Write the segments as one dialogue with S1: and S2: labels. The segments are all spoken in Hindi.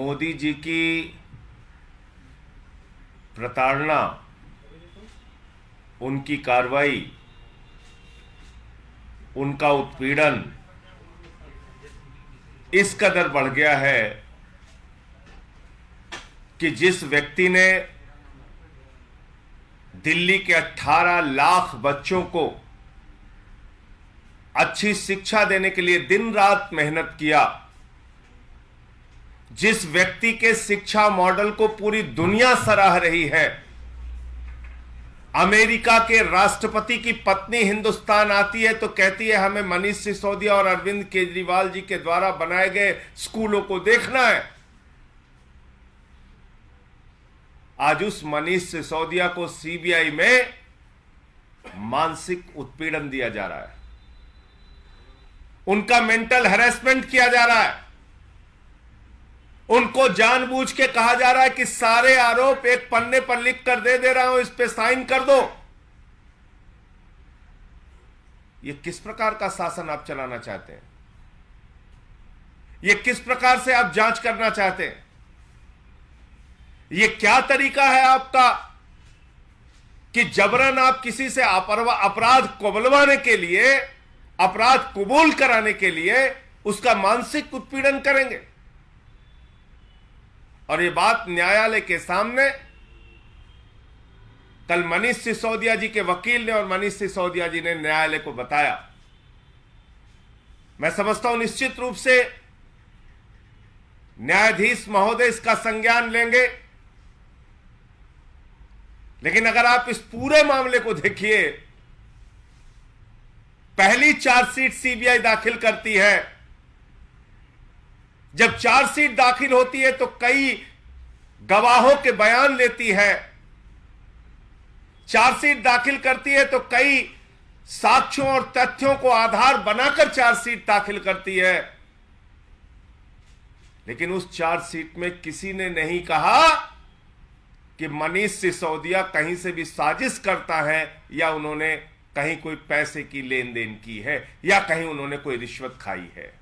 S1: मोदी जी की प्रताड़ना, उनकी कार्रवाई, उनका उत्पीड़न इस कदर बढ़ गया है कि जिस व्यक्ति ने दिल्ली के 18 लाख बच्चों को अच्छी शिक्षा देने के लिए दिन रात मेहनत किया, जिस व्यक्ति के शिक्षा मॉडल को पूरी दुनिया सराह रही है, अमेरिका के राष्ट्रपति की पत्नी हिंदुस्तान आती है तो कहती है हमें मनीष सिसोदिया और अरविंद केजरीवाल जी के द्वारा बनाए गए स्कूलों को देखना है। आज उस मनीष सिसोदिया को सीबीआई में मानसिक उत्पीड़न दिया जा रहा है, उनका मेंटल हैरेसमेंट किया जा रहा है, उनको जानबूझ के कहा जा रहा है कि सारे आरोप एक पन्ने पर लिख कर दे रहा हूं, इस पे साइन कर दो। ये किस प्रकार का शासन आप चलाना चाहते हैं? ये किस प्रकार से आप जांच करना चाहते हैं? ये क्या तरीका है आपका कि जबरन आप किसी से अपराध कबूलवाने के लिए, अपराध कबूल कराने के लिए उसका मानसिक उत्पीड़न करेंगे? और ये बात न्यायालय के सामने कल मनीष सिसोदिया जी के वकील ने और मनीष सिसोदिया जी ने न्यायालय को बताया। मैं समझता हूं निश्चित रूप से न्यायाधीश महोदय इसका संज्ञान लेंगे, लेकिन अगर आप इस पूरे मामले को देखिए, पहली चार्जशीट सीबीआई दाखिल करती है, जब चार्जशीट दाखिल होती है तो कई गवाहों के बयान लेती है, चार्जशीट दाखिल करती है तो कई साक्ष्यों और तथ्यों को आधार बनाकर चार्जशीट दाखिल करती है, लेकिन उस चार्जशीट में किसी ने नहीं कहा कि मनीष सिसोदिया कहीं से भी साजिश करता है या उन्होंने कहीं कोई पैसे की लेन देन की है या कहीं उन्होंने कोई रिश्वत खाई है।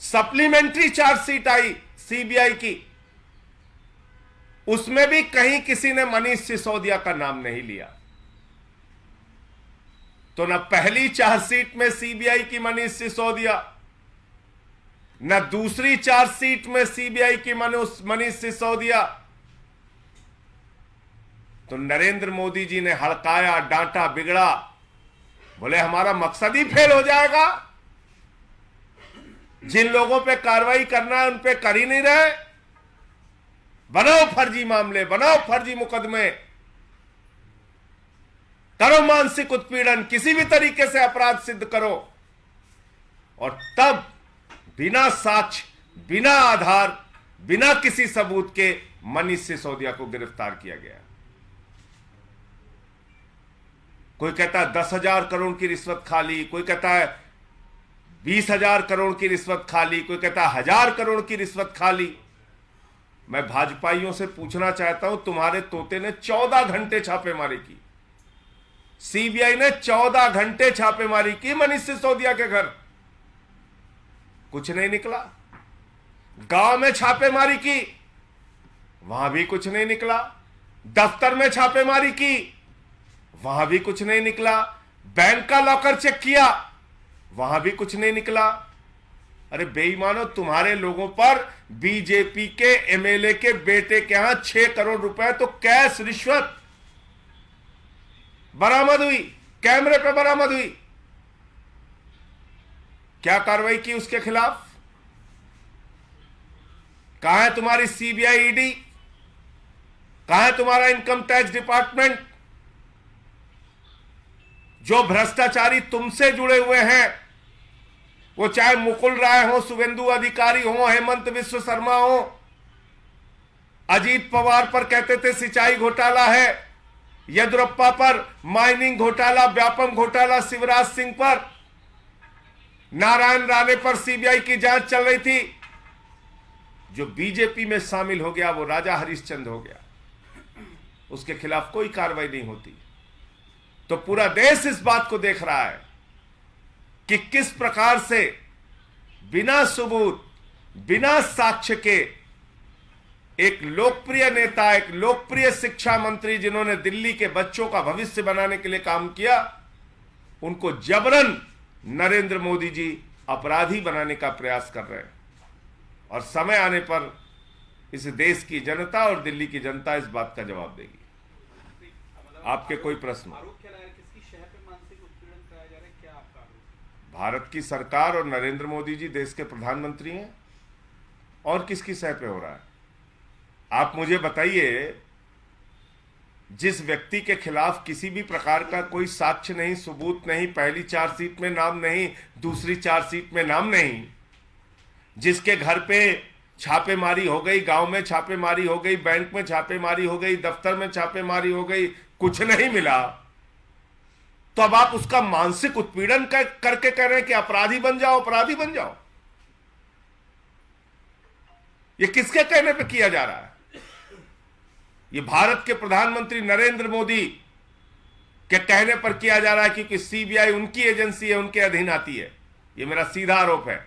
S1: सप्लीमेंट्री चार्जशीट आई सीबीआई की, उसमें भी कहीं किसी ने मनीष सिसोदिया का नाम नहीं लिया। तो न पहली चार्जशीट में सीबीआई की मनीष सिसोदिया, न दूसरी चार्जशीट में सीबीआई की मनीष सिसोदिया। तो नरेंद्र मोदी जी ने हड़काया, डांटा, बिगड़ा, बोले हमारा मकसद ही फेल हो जाएगा, जिन लोगों पे कार्रवाई करना है उन पे कर ही नहीं रहे, बनाओ फर्जी मामले, बनाओ फर्जी मुकदमे, करो मानसिक उत्पीड़न, किसी भी तरीके से अपराध सिद्ध करो। और तब बिना साक्ष्य, बिना आधार, बिना किसी सबूत के मनीष सिसोदिया को गिरफ्तार किया गया। कोई कहता है 10,000 करोड़ की रिश्वत खा ली, कोई कहता है 20,000 करोड़ की रिश्वत खा ली, कोई कहता है 1,000 करोड़ की रिश्वत खा ली। मैं भाजपाइयों से पूछना चाहता हूं, तुम्हारे तोते ने 14 घंटे छापेमारी की, सीबीआई ने 14 घंटे छापेमारी की मनीष सिसोदिया के घर, कुछ नहीं निकला। गांव में छापेमारी की, वहां भी कुछ नहीं निकला। दफ्तर में छापेमारी की, वहां भी कुछ नहीं निकला। बैंक का लॉकर चेक किया, वहां भी कुछ नहीं निकला। अरे बेईमानो, तुम्हारे लोगों पर बीजेपी के एमएलए के बेटे के यहां 6 करोड़ रुपए तो कैश रिश्वत बरामद हुई, कैमरे पे बरामद हुई। क्या कार्रवाई की उसके खिलाफ? कहां है तुम्हारी सीबीआई, ईडी? कहां है तुम्हारा इनकम टैक्स डिपार्टमेंट? जो भ्रष्टाचारी तुमसे जुड़े हुए हैं, वो चाहे मुकुल राय हो, शुभेंदु अधिकारी हो, हेमंत विश्व शर्मा हो, अजीत पवार पर कहते थे सिंचाई घोटाला है, येदियुरप्पा पर माइनिंग घोटाला, व्यापम घोटाला, शिवराज सिंह पर, नारायण राणे पर सीबीआई की जांच चल रही थी। जो बीजेपी में शामिल हो गया वो राजा हरिश्चंद्र हो गया, उसके खिलाफ कोई कार्रवाई नहीं होती। तो पूरा देश इस बात को देख रहा है कि किस प्रकार से बिना सबूत, बिना साक्ष्य के एक लोकप्रिय नेता, एक लोकप्रिय शिक्षा मंत्री जिन्होंने दिल्ली के बच्चों का भविष्य बनाने के लिए काम किया, उनको जबरन नरेंद्र मोदी जी अपराधी बनाने का प्रयास कर रहे हैं। और समय आने पर इस देश की जनता और दिल्ली की जनता इस बात का जवाब देगी। आपके कोई प्रश्न? भारत की सरकार और नरेंद्र मोदी जी देश के प्रधानमंत्री हैं, और किसकी सह पे हो रहा है? आप मुझे बताइए, जिस व्यक्ति के खिलाफ किसी भी प्रकार का कोई साक्ष्य नहीं, सबूत नहीं, पहली चार्जशीट में नाम नहीं, दूसरी चार्जशीट में नाम नहीं, जिसके घर पे छापेमारी हो गई, गांव में छापेमारी हो गई, बैंक में छापेमारी हो गई, दफ्तर में छापेमारी हो गई, कुछ नहीं मिला, तो अब आप उसका मानसिक उत्पीड़न करके कह रहे हैं कि अपराधी बन जाओ, अपराधी बन जाओ। ये किसके कहने पे किया जा रहा है? ये भारत के प्रधानमंत्री नरेंद्र मोदी के कहने पर किया जा रहा है, क्योंकि सीबीआई उनकी एजेंसी है, उनके अधीन आती है। ये मेरा सीधा आरोप है।